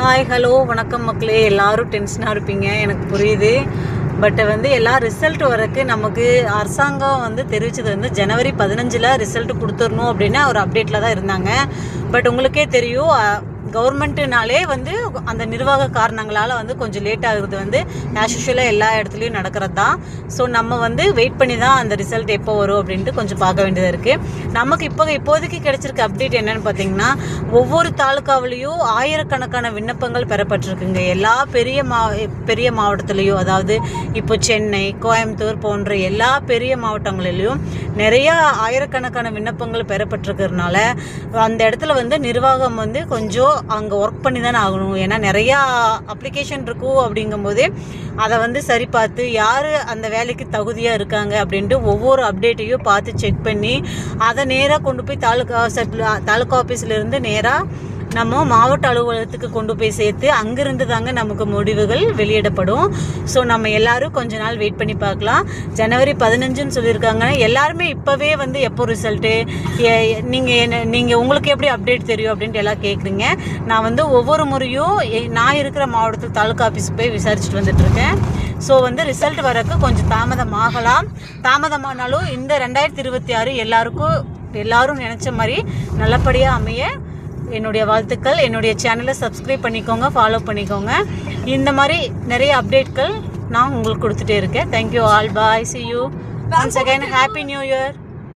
Hi hello வணக்கம் மக்களே. எல்லோரும் டென்ஷனாக இருப்பீங்க, எனக்கு புரியுது. பட் எல்லா ரிசல்ட் வரக்கு நமக்கு அரசாங்கம் தெரிவித்தது ஜனவரி 15 ரிசல்ட் கொடுத்துடணும் அப்படின்னு ஒரு அப்டேட்டில் தான் இருந்தாங்க. பட் உங்களுக்கே தெரியும், கவர்மெண்ட்டுனாலே அந்த நிர்வாக காரணங்களால் கொஞ்சம் லேட் ஆகுறது ஆஸ் யூஷுவலாக எல்லா இடத்துலையும் நடக்கிறது தான். ஸோ நம்ம வெயிட் பண்ணி தான் அந்த ரிசல்ட் எப்போ வரும் அப்படின்ட்டு கொஞ்சம் பார்க்க வேண்டியதாக இருக்குது. நமக்கு இப்போதைக்கு கிடைச்சிருக்க அப்டேட் என்னென்னு பார்த்தீங்கன்னா, ஒவ்வொரு தாலுக்காவிலையும் ஆயிரக்கணக்கான விண்ணப்பங்கள் பெறப்பட்டிருக்குங்க. எல்லா பெரிய மாவட்டத்துலேயும், அதாவது இப்போ சென்னை, கோயம்புத்தூர் போன்ற எல்லா பெரிய மாவட்டங்களிலையும் நிறையா ஆயிரக்கணக்கான விண்ணப்பங்கள் பெறப்பட்டிருக்கிறதுனால அந்த இடத்துல நிர்வாகம் கொஞ்சம் அங்கே ஒர்க் பண்ணி தானே ஆகணும். ஏன்னா நிறையா அப்ளிகேஷன் இருக்கும். அப்படிங்கும்போதே அதை சரி பார்த்து யார் அந்த வேலைக்கு தகுதியாக இருக்காங்க அப்படின்ட்டு ஒவ்வொரு அப்டேட்டையும் பார்த்து செக் பண்ணி அதை நேராக கொண்டு போய் தாலுக்கா ஆஃபீஸ்லேருந்து நேராக நம்ம மாவட்ட அலுவலகத்துக்கு கொண்டு போய் சேர்த்து அங்கேருந்து தாங்க நமக்கு முடிவுகள் வெளியிடப்படும். ஸோ நம்ம எல்லோரும் கொஞ்ச நாள் வெயிட் பண்ணி பார்க்கலாம். ஜனவரி 15 சொல்லியிருக்காங்க. எல்லாருமே இப்போவே எப்போ ரிசல்ட்டு, நீங்கள் உங்களுக்கு எப்படி அப்டேட் தெரியும் அப்படின்ட்டு எல்லாம் கேட்குறீங்க. நான் ஒவ்வொரு முறையும் நான் இருக்கிற மாவட்டத்தில் தாலுக்கா ஆஃபீஸ் போய் விசாரிச்சுட்டு வந்துட்டுருக்கேன். ஸோ ரிசல்ட் வரக்கு கொஞ்சம் தாமதமானாலும் இந்த 2026 எல்லாரும் நினச்ச மாதிரி நல்லபடியாக அமைய என்னுடைய வாழ்த்துக்கள். என்னுடைய சேனலை சப்ஸ்கிரைப் பண்ணிக்கோங்க, ஃபாலோ பண்ணிக்கோங்க. இந்த மாதிரி நிறைய அப்டேட்கள் நான் உங்களுக்கு கொடுத்துட்டே இருக்கேன். Thank you all, bye, see you once again, happy new year.